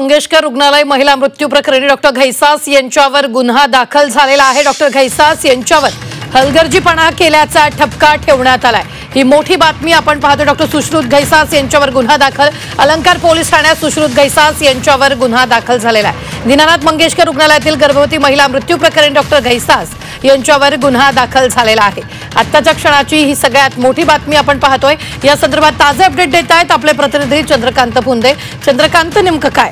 मंगेशकर रुग्णालय महिला मृत्यू प्रकरणी डॉक्टर घैसास यांच्यावर गुन्हा दाखल झालेला आहे। डॉक्टर घैसास यांच्यावर हलगर्जीपणा केल्याचा ठपका ठेवण्यात आलाय। ही मोठी बातमी आपण पाहतो। डॉक्टर सुश्रुत घैसास यांच्यावर गुन्हा दाखल। अलंकार पोलीस ठाण्यात सुश्रुत घैसास यांच्यावर गुन्हा दाखल झालेला आहे। दीनानाथ मंगेशकर रुग्णालयातील गर्भवती महिला मृत्यू प्रकरणी डॉक्टर घैसास यांच्यावर गुन्हा दाखल झालेला आहे। आत्ताच्या क्षणाची ही सगळ्यात मोठी बातमी आपण पाहतोय। या संदर्भात ताजे अपडेट देत आहेत आपले प्रतिनिधी चंद्रकांत पुंदे। चंद्रकांत, नेमकं काय?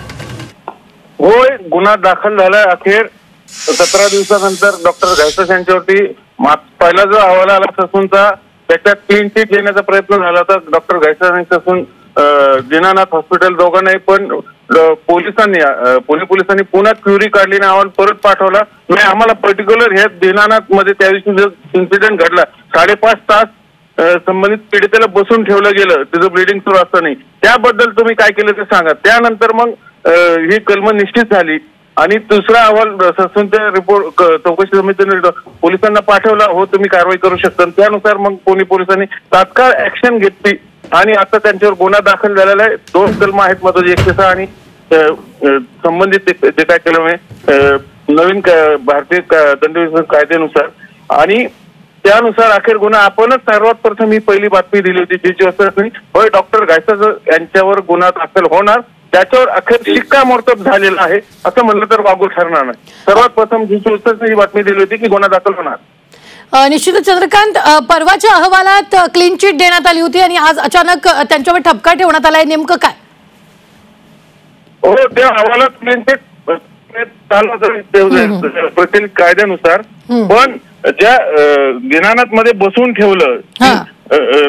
होय, गुन्हा दाखल झाला। अखेर 17 दिवसानंतर डॉक्टर घैसास यांच्यावरती पहिला जो अहवाल आला ससूनचा, त्याच्यात क्लीन चिट देण्याचा प्रयत्न झाला होता। डॉक्टर घैसास आणि ससून दीनानाथ हॉस्पिटल दोघांनाही पण पुणे पोलिसांनी पुन्हा क्युरी काढली आणि अहवाल परत पाठवला। नाही, आम्हाला पर्टिक्युलर हे दीनानाथ मध्ये त्या दिवशी जो इन्सिडेंट घडला 5.5 तास संबंधित पीडितेला बसून ठेवलं गेलं, तिचं ब्लिडिंग सुरू असताना, त्याबद्दल तुम्ही काय केलं ते सांगा। त्यानंतर मग ही कलम निश्चित झाली आणि दुसरा अहवाल ससूनच्या रिपोर्ट चौकशी समितीने पोलिसांना पाठवला। हो, तुम्ही कारवाई करू शकता। त्यानुसार मग पुणे पोलिसांनी तात्काळ ऍक्शन घेतली आणि आता त्यांच्यावर गुन्हा दाखल झालेला आहे। 2 कलम आहेत महत्वाचे, 106 आणि संबंधित जे काय कलम आहे नवीन भारतीय दंड कायद्यानुसार, आणि त्यानुसार अखेर गुन्हा आपणच सर्वात प्रथम ही पहिली बातमी दिली होती जी होय डॉक्टर घैसास यांच्यावर गुन्हा दाखल होणार, त्याच्यावर अखेर शिक्कामोर्तब झालेला आहे असं म्हणलं तर वागू ठरणार नाही। सर्वात प्रथम ही बातमी दिली होती की गुन्हा दाखल होणार। निश्चितच चंद्रकांत, परवाच्या अहवालात क्लीन चिट देण्यात आली होती आणि आज अचानक त्यांच्यावर ठपका ठेवण्यात आलाय, नेमकं काय? हो, त्या अहवालात क्लीन चिट प्रचलित कायद्यानुसार, पण ज्या दीनानाथ मध्ये बसून ठेवलं,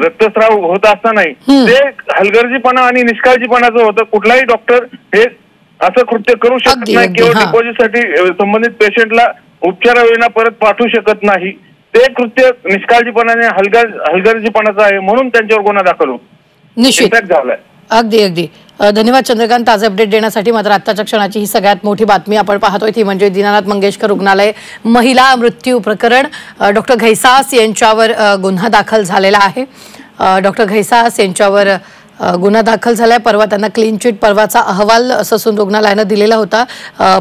रक्तस्राव होत असतानाही ते हलगर्जीपणा आणि निष्काळजीपणाचं होतं। कुठलाही डॉक्टर हे असं कृत्य करू शकत नाही, केवळ डिपॉझिटसाठी संबंधित पेशंटला उपचाराविना परत पाठवू शकत नाही। ते कृत्य निष्काळजीपणाने हलगर्जीपणाचं आहे, म्हणून त्यांच्यावर गुन्हा दाखल होतो झालाय। अगदी धन्यवाद चंद्रकांत ताजे अपडेट देण्यासाठी। मात्र आत्ताच्या क्षणाची ही सगळ्यात मोठी बातमी आपण पाहतोय ती म्हणजे दीनानाथ मंगेशकर रुग्णालय महिला मृत्यू प्रकरण। डॉक्टर घैसास यांच्यावर गुन्हा दाखल झालेला आहे। डॉक्टर घैसास यांच्यावर गुन्हा दाखल झालाय। परवा त्यांना क्लीन चिट, परवाचा अहवाल ससून रुग्णालयानं दिलेला होता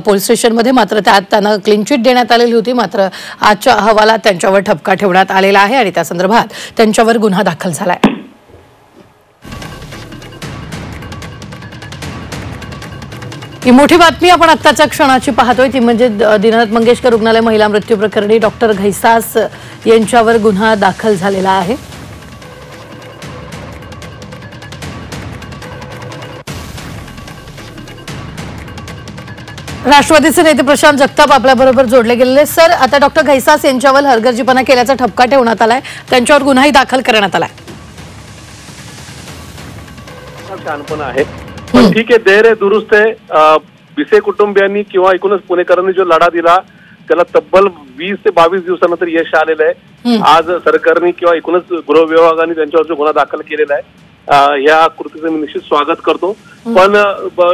पोलीस स्टेशनमध्ये, मात्र त्यात त्यांना क्लीन चिट देण्यात आलेली होती। मात्र आजच्या अहवालात त्यांच्यावर ठपका ठेवण्यात आलेला आहे आणि त्या संदर्भात त्यांच्यावर गुन्हा दाखल झालाय। ही मोठी बातमी आपण आत्ताच्या क्षणाची पाहतोय ती म्हणजे दीनानाथ मंगेशकर रुग्णालय महिला मृत्यू प्रकरणी डॉक्टर घैसास यांच्यावर गुन्हा दाखल झालेला आहे। राष्ट्रवादीचे नेते प्रशांत जगताप आपल्याबरोबर जोडले गेलेले। सर, आता डॉक्टर घैसास यांच्यावर हलगर्जीपणा केल्याचा ठपका ठेवण्यात आलाय, त्यांच्यावर गुन्हाही दाखल करण्यात आलाय। शहाणपणा आहे, ठीक आहे, देर आहे, दुरुस्त आहे। बिसे कुटुंबियांनी किंवा एकूणच पुणेकरांनी जो लढा दिला त्याला तब्बल 20 ते 22 दिवसानंतर यश आलेलं आहे। आज सरकारने किंवा एकूणच गृह विभागाने त्यांच्यावर जो गुन्हा दाखल केलेला आहे या कृतीचं मी निश्चित स्वागत करतो। पण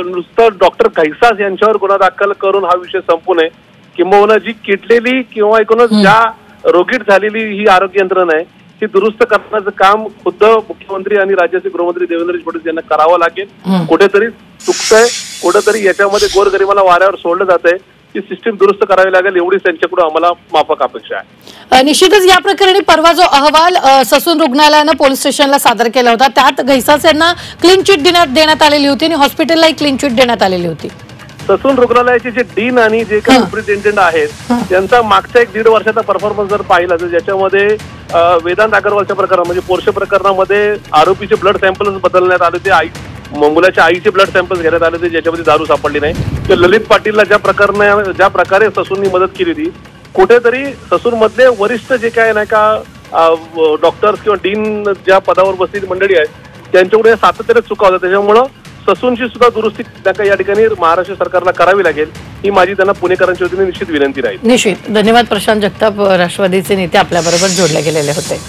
नुसतं डॉक्टर घैसास यांच्यावर गुन्हा दाखल करून हा विषय संपू नये, किंबहुना जी किटलेली किंवा एकूणच ज्या रोगीट झालेली ही आरोग्य यंत्रणा आहे ती दुरुस्त करण्याचं काम खुद्द मुख्यमंत्री आणि राज्याचे गृहमंत्री देवेंद्र फडणवीस यांना करावं लागेल। कुठेतरी चुकतंय, कुठेतरी याच्यामध्ये गोरगरिबाला वाऱ्यावर सोडलं जातंय, ती सिस्टीम दुरुस्त करावी लागेल, एवढीच त्यांच्याकडून आम्हाला माफक अपेक्षा आहे। निश्चितच या प्रकरणी परवा जो अहवाल ससून रुग्णालयानं पोलीस स्टेशनला सादर केला होता त्यात घैसास यांना क्लीन चिट देण्यात आलेली होती आणि हॉस्पिटललाही क्लीन चिट देण्यात आलेली होती। ससून रुग्णालयाचे जे डीन आणि जे काही सुप्रिटेंडेंट आहेत त्यांचा मागच्या 1.5 वर्षाचा परफॉर्मन्स जर पाहिला तर ज्याच्यामध्ये वेदांत अग्रवालच्या प्रकरणात म्हणजे पोर्शे प्रकरणामध्ये आरोपीचे ब्लड सॅम्पल्स बदलण्यात आले होते, मुलाच्या आईचे ब्लड सॅम्पल्स घेण्यात आले होते ज्याच्यामध्ये दारू सापडली नाही, तर ललित पाटीलला ज्या प्रकारे ससूननी मदत केली होती, कुठेतरी ससून मधले वरिष्ठ जे काय नाही का डॉक्टर्स किंवा डीन ज्या पदावर बसलेली मंडळी आहेत त्यांच्याकडे सातत्याने चुका होत्या। त्याच्यामुळं ससूनची सुद्धा दुरुस्ती या ठिकाणी महाराष्ट्र सरकारला करावी लागेल, ही माझी त्यांना पुणेकरांच्या वतीने निश्चित विनंती राहील। निश्चित धन्यवाद प्रशांत जगताप, राष्ट्रवादीचे नेते आपल्याबरोबर जोडले गेलेले होते।